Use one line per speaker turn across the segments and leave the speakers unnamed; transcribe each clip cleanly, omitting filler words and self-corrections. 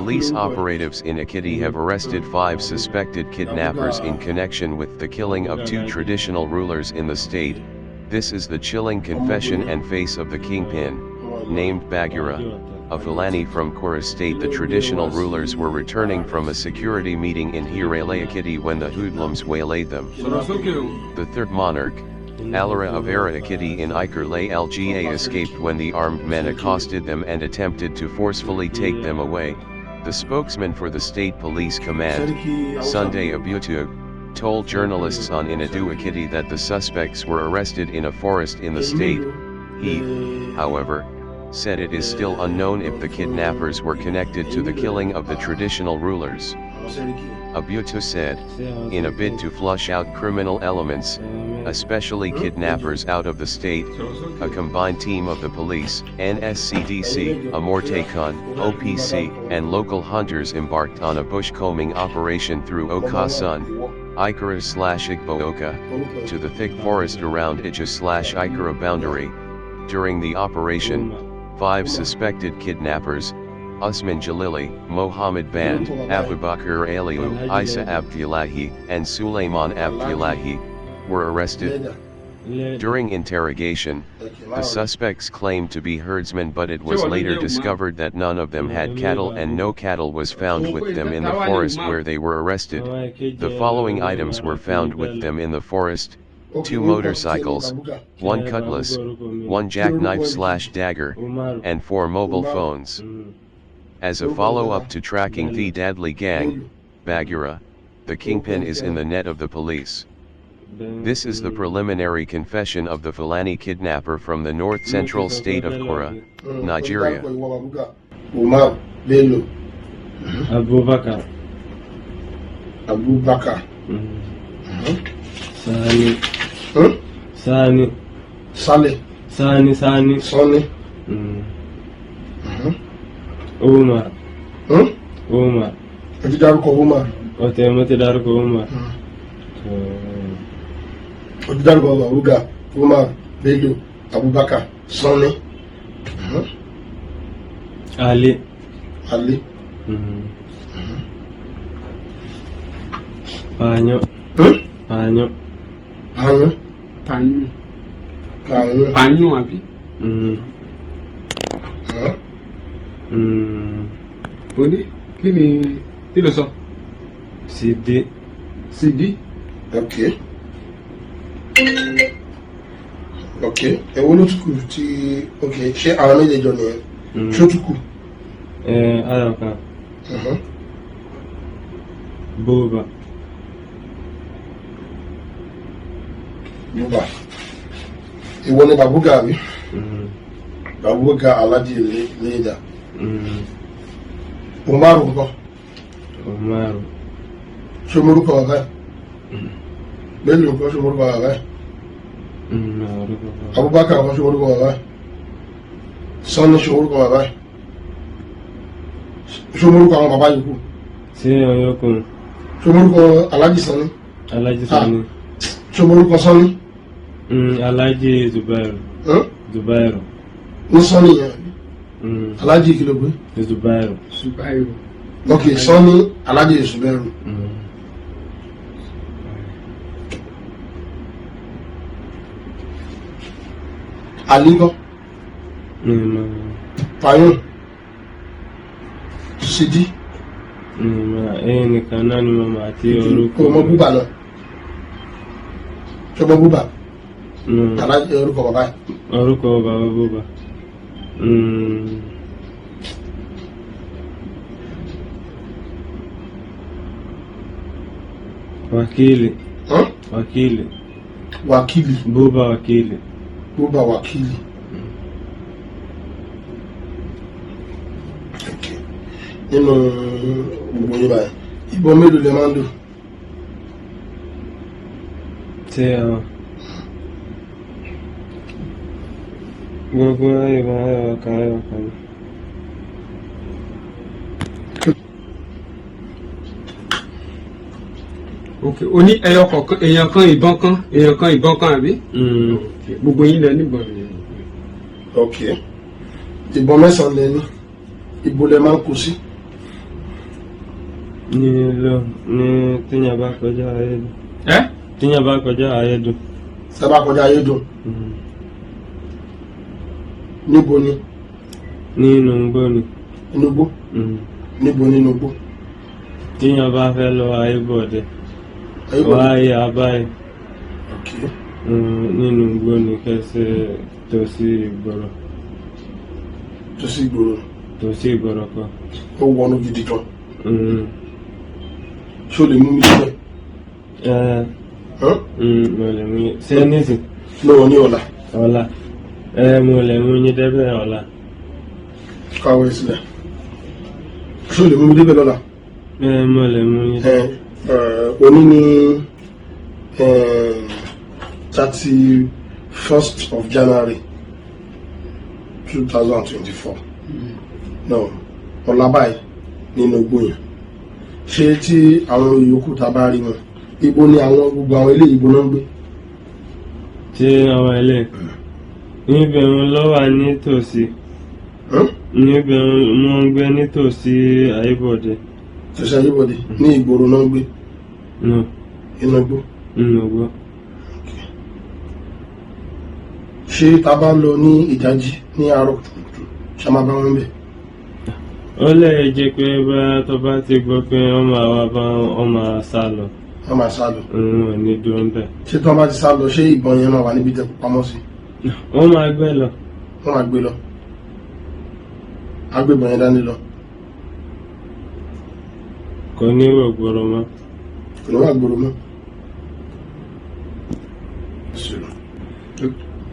Police operatives in Ekiti have arrested 5 suspected kidnappers in connection with the killing of 2 traditional rulers in the state. This is the chilling confession and face of the kingpin, named Bagura, a Fulani from Kora state. The traditional rulers were returning from a security meeting in Hirale Ekiti when the hoodlums waylaid them. The third monarch, Alli of Ekiti in Ikerle Lga escaped when the armed men accosted them and attempted to forcefully take them away. The spokesman for the state police command, Sunday Abutug, told journalists on Aiyedun Ekiti that the suspects were arrested in a forest in the state. He, however, said it is still unknown if the kidnappers were connected to the killing of the traditional rulers. Abutu said, in a bid to flush out criminal elements, especially kidnappers out of the state, a combined team of the police, NSCDC, Amortekon, OPC, and local hunters embarked on a bush-combing operation through Okasun, Ikara/Igbooka, to the thick forest around Ija/Ikara boundary. During the operation, 5 suspected kidnappers, Usman Jalili, Mohammed Band, Abubakar Aliyu, Isa Abdullahi, and Sulaiman Abdullahi, were arrested. During interrogation, the suspects claimed to be herdsmen, but it was later discovered that none of them had cattle and no cattle was found with them in the forest where they were arrested. The following items were found with them in the forest: 2 motorcycles, 1 cutlass, 1 jackknife/dagger, and 4 mobile phones. As a follow-up to tracking the deadly gang, Bagura, the kingpin is in the net of the police. This is the preliminary confession of the Fulani kidnapper from the north-central state of Kora, Nigeria.
Umar, Bello,
Abubakar, Sanni,
Sanni,
Umar,
Umar. Ẹ ti dárúkọ Umar.
Mo ti dárúkọ Umar.
Ó ti dárúkọ Bagura, Umar, Bello, Abubakar, Sanni.
Alli. Panyo.
Àbí? Ó ní kí ló sọ?
Sidi.
Okay. Èwo ló tún kù tí ṣé àwọn méjèèjọ nìyẹn? Ṣó tún kù?
Arafat. Buba.
Ìwọ ni Bagura àbí? Bagura Alhaji Leader. Umar ńkọ́?
Umar.
Ṣé o mórúkọ bàbá ẹ̀? Bello ńkọ́, ṣé o mórúkọ bàbá ẹ̀? Abubakar ńkọ́, ṣé o mórúkọ bàbá ẹ̀? Sanni, ṣé o mórúkọ bàbá ẹ̀? Ṣé o mórúkọ àwọn bàbá yòókù?
Ṣé ọyọkùnrin?
Ṣé o mórúkọ Alhaji Sanni? Ṣé o mórúkọ Sanni?
Alhaji Zubairu.
Ní Sanni yẹn? Alhaji kí ló gbé?
Zubairu.
Ok, Sanni, Alhaji Zubairu. Alli ńkọ́? Payon, Sidi.
Nìkan náà ni mo máa ti orúkọ.
Ọmọ Buba náà. Ṣé ọmọ Buba? Alhaji orúkọ bàbá ẹ̀.
Orúkọ bàbá Buba. Wakili. Buba Wakili.
Okay. Nínú gbogbo yín báyìí, ìbọn mélòó lẹ máa ń lò?
Gbogbo ìbọn ayọ̀kan.
Okay, ó ní èèyàn kan ìbọn kan àbí? Gbogbo yín lẹ níbọn.
Okay. Ìbọn 9 lẹ ní. Ibo lẹ máa ń kó sí?
Ní lọ ní tíyàn bá kọjá Aiyedun. Tíyàn bá kọjá Aiyedun.
Tẹ́ bá kọjá Aiyedun. Níbo ni?
Nínú igbó ni.
Inú igbó? Níbo nínú igbó?
Tíyàn bá fẹ́ lọ Ayébọ̀dé. Wá yà báyìí.
Okay.
Nínú igbó ni kẹsẹ̀ tòsí ìgboro.
Tòsí ìgboro.
Tòsí ìgboro kan.
Ó wọnú gidi kan. Ṣé o lè mú mi sílẹ̀?
Mo lè mú yín. Ṣé nísìn?
Lọ́wọ́ ní ọ̀la.
Ọ̀la. Mo lè mú yín débẹ̀ ọ̀la.
Káwé sílẹ̀. Ṣé o lè mú mi débẹ̀ lọ́la?
Mo lè mú yín.
Òní ní 31st of January 2024. No, ọ̀la báyìí nínú igbó yẹn. Ṣé tí àwọn yòókù tá bá rí wọn, ibo ni àwọn gbogbo àwọn ilé ìbò náà ń gbé?
Tí àwọn ilé níbẹ̀ wọn ló wà nítòsí. Níbẹ̀ wọn ń gbé nítòsí Ayébọ̀dé.
Tòsí Ayébọ̀dé ní ìgboro náà ń gbé?
No.
Inú igbó?
Inú igbó.
Ṣé tá bá lọ ní ìdájí ní àárọ̀ ṣá máa bá wọn bẹ̀?
Ó lè jẹ́ pé bá tó bá ti gbọ́ pé wọ́n máa wá bá wọn máa sá lọ.
Wọ́n máa sá lọ?
Wọ́n ní dúró ń bẹ̀.
Ṣé tí wọ́n bá ti sá lọ, ṣé ìbọn yẹn náà wà níbi tẹ́ pamọ́ sí?
Wọ́n máa gbé lọ.
Wọ́n máa gbé lọ. Agbébọn yẹn dání lọ.
Kò ní wò gbòòrò mọ́.
Kò ní wà gbòòrò mọ́.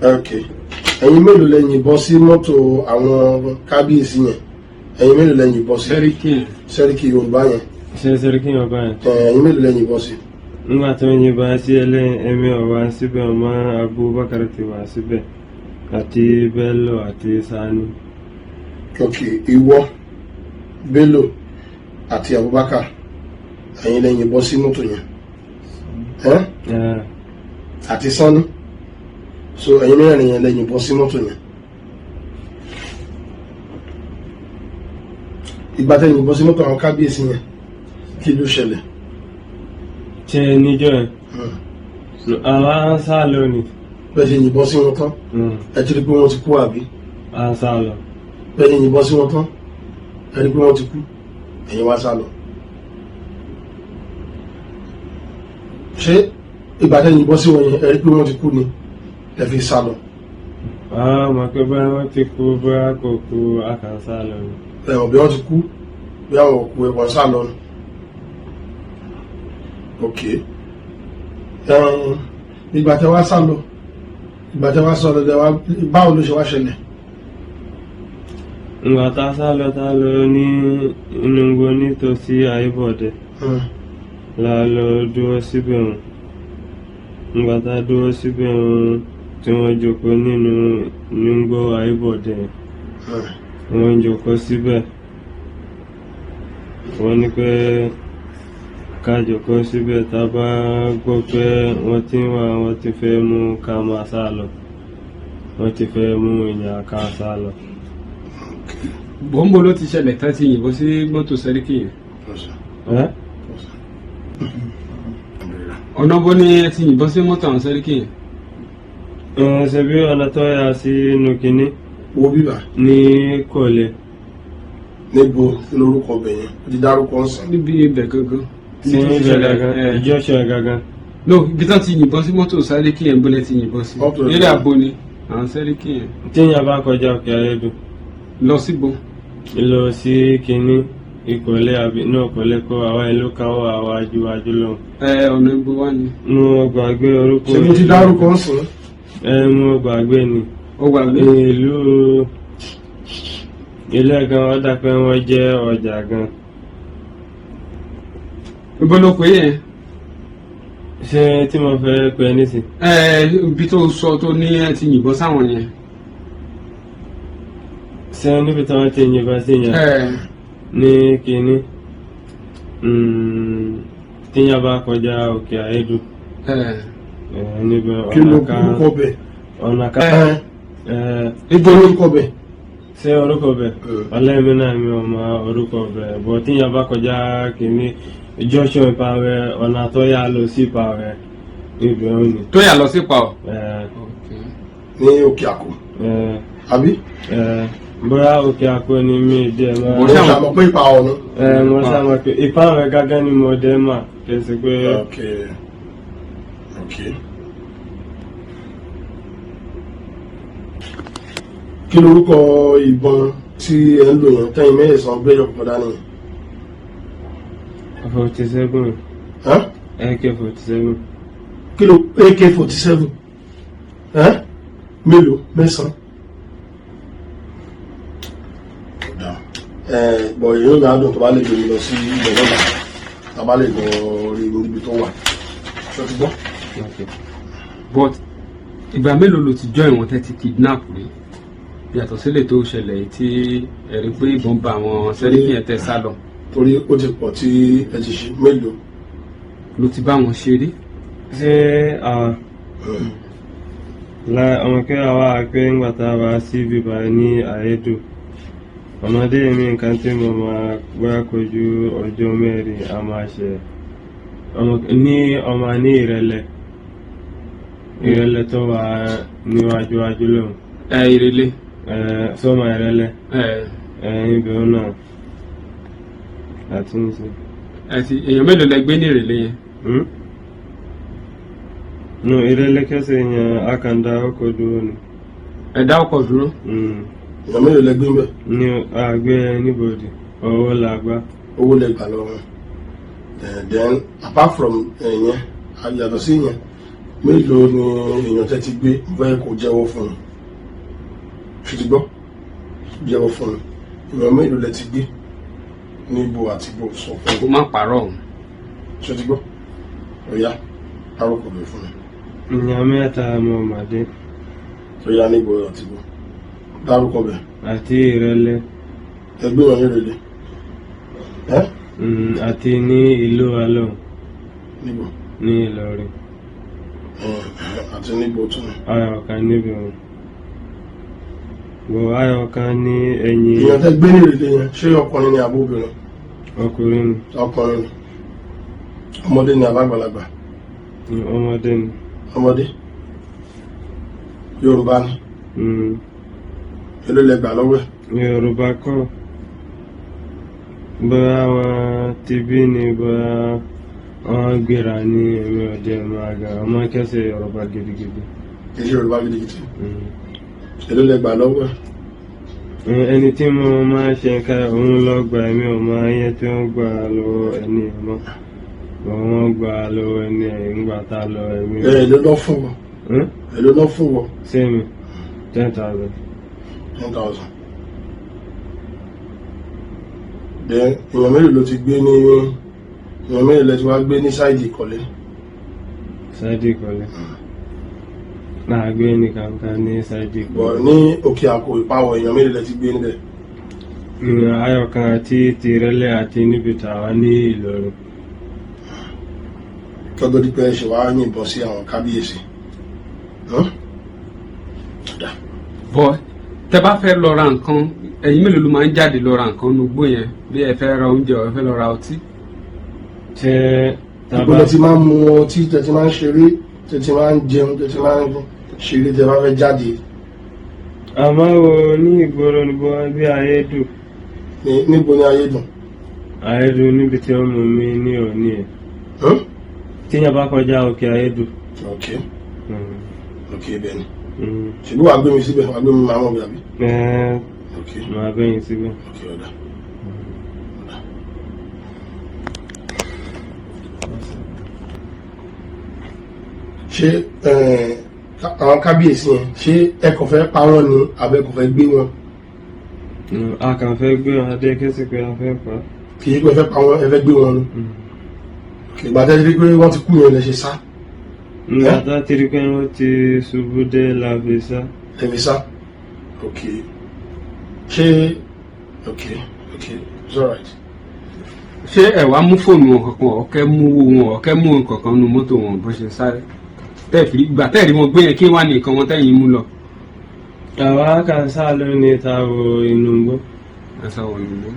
Okay. Ẹ̀yin mélòó lẹ yìnbọn sí mọ́tò àwọn kábíyèsí yẹn? Ẹ̀yin mélòó lẹ yìnbọn sí? Sẹ́ríkì Yorùbá yẹn.
Ṣé Sẹ́ríkì Yorùbá yẹn?
Ẹ̀yin mélòó lẹ yìnbọn sí?
Nígbà tó ń yìnbọn sí ẹ̀mí ọ̀wá síbẹ̀ ọmọ Abubakar ti wà síbẹ̀ àti Bello àti Sanni.
Okay, ìwọ, Bello àti Abubakar, ẹ̀yin lẹ yìnbọn sí mọ́tò yẹn. Àti Sanni. So ẹ̀yin mẹ́rin yẹn lẹ yìnbọn sí mọ́tò yẹn. Ìgbà tẹ́ yìnbọn sí mọ́tò àwọn kábíyèsí yẹn, kí ló ṣẹlẹ̀?
Ṣé níjọ́ ẹ̀? Àwa ń sá lọ ni.
Bẹ́ẹ̀ ṣe yìnbọn sí wọn tán, ẹ ti rí pé wọ́n ti kú àbí?
À ń sá lọ.
Bẹ́ẹ̀ ṣe yìnbọn sí wọn tán, ẹ rí pé wọ́n ti kú, ẹ̀yin wá sá lọ. Ṣé ìgbà tẹ́ yìnbọn sí wọn yẹn, ẹ rí pé wọ́n ti kú ni ẹ fi sá lọ?
Mọ̀ pé bá wọ́n ti kú bá kò kú a kàn sá lọ ni.
Ẹ̀wọ̀n bí wọ́n ti kú bí àwọn òkú ẹ̀kọ́ sá lọ ni. Ok. Ìgbà tẹ́ wá sá lọ, báwo ló ṣe wá ṣẹlẹ̀?
Ìgbà tá sá lọ ní inú igbó nítòsí Ayébọ̀dé. La lọ dúró síbẹ̀ wọn. Ìgbà tá dúró síbẹ̀ wọn tí wọ́n jókòó nínú igbó Ayébọ̀dé. Wọ́n jókòó síbẹ̀. Wọ́n ní pé ká jókòó síbẹ̀ tá bá gbọ́ pé wọ́n ti fẹ́ mú ká máa sá lọ. Wọ́n ti fẹ́ mú èèyàn ká sá lọ.
Bọ́m̀bó ló ti ṣẹlẹ̀ tán ti yìnbọn sí mọ́tò Sẹ́ríkì yẹn. Ọ̀nà bó ni ẹ ti yìnbọn sí mọ́tò àwọn Sẹ́ríkì yẹn?
Ṣe bí ọ̀nà tó yà sí inú kínní.
Wo bíbà?
Ní Kọ̀lẹ̀.
Níbo lórúkọ ọbẹ̀ yẹn? Ó ti dárúkọ ọ̀sán.
Níbi ibẹ̀ gangan.
Sí ibẹ̀ gangan. Ìjọ́ṣọ́ gangan.
No, ibi tán ti yìnbọn sí mọ́tò Sẹ́ríkì yẹn bó lẹ ti yìnbọn sí. Eré àbò ni àwọn Sẹ́ríkì yẹn.
Tíyàn bá kọjá òkè Ayédùn.
Lọ síbo?
Lọ sí kínní Ìkọ̀lẹ̀ àbí náà Kọ̀lẹ̀ kọ́ àwa ìlú káwọ́ àwa ajú lọ.
Ọ̀nà ibo wá ni?
Mo gbàgbé orúkọ.
Ṣé mo ti dárúkọ ọ̀sán?
Mo gbàgbé ni.
Ó gbàgbé?
Ìlú ilé gan wọ́n dà pé wọ́n jẹ́ ọjà gan.
Ibo ló pé yẹn?
Ṣé tí mo fẹ́ pè nísìn?
Ibi tó sọ tó ní ẹ ti yìnbọn sáwọn yẹn.
Ṣé níbi tí wọ́n ti yìnbọn sí yẹn? Ní kínní tíyàn bá kọjá òkè Ayédùn.
Kí ló kúrúkọ bẹ̀?
Ọ̀nà ká.
Ibo lórúkọ bẹ̀?
ṣé orúkọ bẹ̀ ọlẹ́mi náà mi ò mọ orúkọ bẹ̀ bọ̀ tí yẹn bá kọjá kìíní junction ìpàwẹ̀ ọ̀nà tó yà lọ sí ìpàwẹ̀ ibẹ̀ ò ní.
tó yà lọ sí ìpàwẹ̀.
ní òkè àkó àbí.
bóyá òkè àkó ni mi díẹ̀ máa.
mo ṣàmọ̀ pé ìpàwọ̀ ni.
mo ṣàmọ̀ pé ìpàwẹ̀ gángan ni mo dé mà kẹsì pé.
ok. kí lorúkọ ìbọn tí ẹ ń lò yẹn tẹ́yìn mẹ́sàn-án gbé yọkùn dání?
47. AK-47.
kí ló AK-47 mélòó mẹ́sàn-án? bọ̀ èyí ló ń gbádùn tó bá lè gbé lọ sí ilẹ̀ lọ́la tó bá lè lọ rí níbi tó wà ṣọ́ ti gbọ́.
but ìgbà mélòó ló ti jọ ìwọ̀n tẹ́ ti kidnap rí yàtọ̀ sílẹ̀ tó ṣẹlẹ̀ tí ẹ̀rí pé ìbọn bá àwọn sẹ́ríkì yẹn tẹ́ sá lọ?
torí ó ti pọ̀ tí ẹ ti ṣe mélòó
ló ti bá wọn ṣe rí?
ṣé ọmọ kí àwa àpé ńgbà tá a wá sí bíbá ní Aiyedun ọmọdé mi nǹkan tí mo máa gbá kojú ọjọ́ mẹ́rin a máa ṣe ní ọmọ ní ìrẹ̀lẹ̀ tó wà níwájú lóhùn.
Ìrẹ̀lẹ̀.
Sọ́mọ ìrẹ̀lẹ̀. Ibẹ̀ náà àti ní sí.
Àti èèyàn mélòó lẹ gbé ní ìrẹ̀lẹ̀ yẹn?
No, ìrẹ̀lẹ̀ kẹsẹ̀ yẹn akanda ọkọ̀ dúró ni.
Ẹ dá ọkọ̀ dúró? Èèyàn mélòó lẹ gbé ń bẹ̀?
Ní àgbẹ̀ níbodè, owó la gbá.
Owó lẹ gbà lọ́wọ́. Then apart from yẹn, yàtọ̀ sí yẹn, mélòó ni èèyàn tẹ́ ti gbé bẹ́ẹ̀ kò jẹ́wọ́ fún un? Ṣùgbọ́n jẹ́wọ́ fún un. Èèyàn mélòó lẹ ti gbé ní ibo àti ibo sọ fún un?
Kó má parọ́ òun.
Ṣùgbọ́n ọ̀yá arúgbó bẹ̀ fún un.
Ìyá mẹ́ta mọ̀ màdé.
Ọ̀yá ní ibo àti ibo dárúkọ bẹ̀.
Àti ìrẹ̀lẹ̀.
Ẹgbẹ́ wọn ní ìrẹ̀lẹ̀.
Àti ní ìlú alọ́.
Níbo?
Ní Ìlọrin.
Àti níbo tún?
Ayọ̀kan níbi wọn. Bọ̀ Ayọ̀kan ní ẹ̀yìn.
Èèyàn tẹ́ gbé ní ìrẹ̀lẹ̀ yẹn ṣé ọkùnrin ni àbóbìnrin?
Ọkùnrin ni.
Ọkùnrin ni. Ọmọdé ni àbágbàlagbà?
Ọmọdé ni.
Ọmọdé? Yorùbá ni? Èló lẹ gbà lọ́wọ́ ẹ̀?
Yorùbá kọ́. Bóyá wọn ti bí ni bóyá wọn gbéra ní ẹ̀mí ọ̀dẹ́ máa ga ọmọ kẹsẹ̀ Yorùbá gidigidi.
Kì í ṣe Yorùbá gidigidi? Èló lẹ gbà lọ́wọ́ ẹ̀?
Ẹni tí mo máa ṣe nǹkan òun lọ gba ẹ̀mí ọmọ ayé tí wọ́n gbà lọ́wọ́ ẹni ọmọ. Wọ́n gbà lọ́wọ́ ẹni ìgbà tá lọ ẹ̀mí.
Èló lọ fún wọn? Èló lọ fún wọn?
Sẹ́mi 10,000.
10,000. Then èèyàn mélòó ló ti gbé ní èèyàn mélòó lẹ ti wá gbé ní sáìdì ìkọ̀lé?
Sáìdì ìkọ̀lé. Náà gbé ní kankan ní sáìdì ìkọ̀lé.
Bọ̀ ní òkè àkó ìpawọ̀ èèyàn mélòó lẹ ti gbé níbẹ̀?
Ayọ̀kan àti tìrẹ̀lẹ̀ àti níbi tàwa ní Ìlọrin.
Kọ́gbọ́n dípẹ́ ṣe wá yìnbọn sí àwọn kábíyèsí.
Bọ́ tẹ́ bá fẹ́ lọ ra nǹkan ẹ̀yin mélòó ló máa ń jáde lọ ra nǹkan ní ugbó yẹn bí ẹ fẹ́ ra oúnjẹ ẹ fẹ́ lọ ra ọtí?
Ìgbọ́dọ̀ ti máa ń mu ọtí tẹ́ ti máa ń ṣeré tẹ́ ti máa ń jẹun tẹ́ ti máa ń ṣeré tẹ́ bá fẹ́ jáde.
Àmọ́ wo ní ìgboro níbo bí Aiyedun.
Níbo ni Aiyedun?
Aiyedun níbi tí wọ́n mú mi ní òní ẹ̀. Tíyàn bá kọjá òkè Aiyedun.
Ok bẹ́ẹ̀ ni. Ṣèlú wàá gbé mi síbẹ̀ wàá gbé mi máa mọ̀ bí àbí.
Máa bẹ́yìn síbẹ̀.
Ọ̀dà. Ṣé àwọn kábíyèsí yẹn ṣé ẹ kàn fẹ́ pa wọ́n ni àbẹ́ kàn fẹ́ gbé wọn?
A kàn fẹ́ gbé wọn adé kẹ́sì pé a fẹ́ pa.
Kì í pé ẹ fẹ́ pa wọ́n ẹ fẹ́ gbé wọn ni. Ìgbà tẹ́ ti rí pé wọ́n ti kú yẹn lẹ ṣe sá.
Nígbà tí rí pé wọ́n ti ṣubú dé lábẹ́sá.
Ẹ̀mísá? Ok. Ṣé it's alright.
Ṣé ẹ wá mú fóònù wọn kankan ọ̀kẹ́ mú owó wọn ọ̀kẹ́ mú nǹkankan nu mọ́tò wọn bó ṣe sáré? Ìgbà tẹ́ẹ̀rí wọn gbé yẹn kí wá ní nǹkan wọn tẹ́yìn mú lọ?
àwa kan sá lọ ní ta wo inú gbó.
Ẹ sá wọ inú gbó.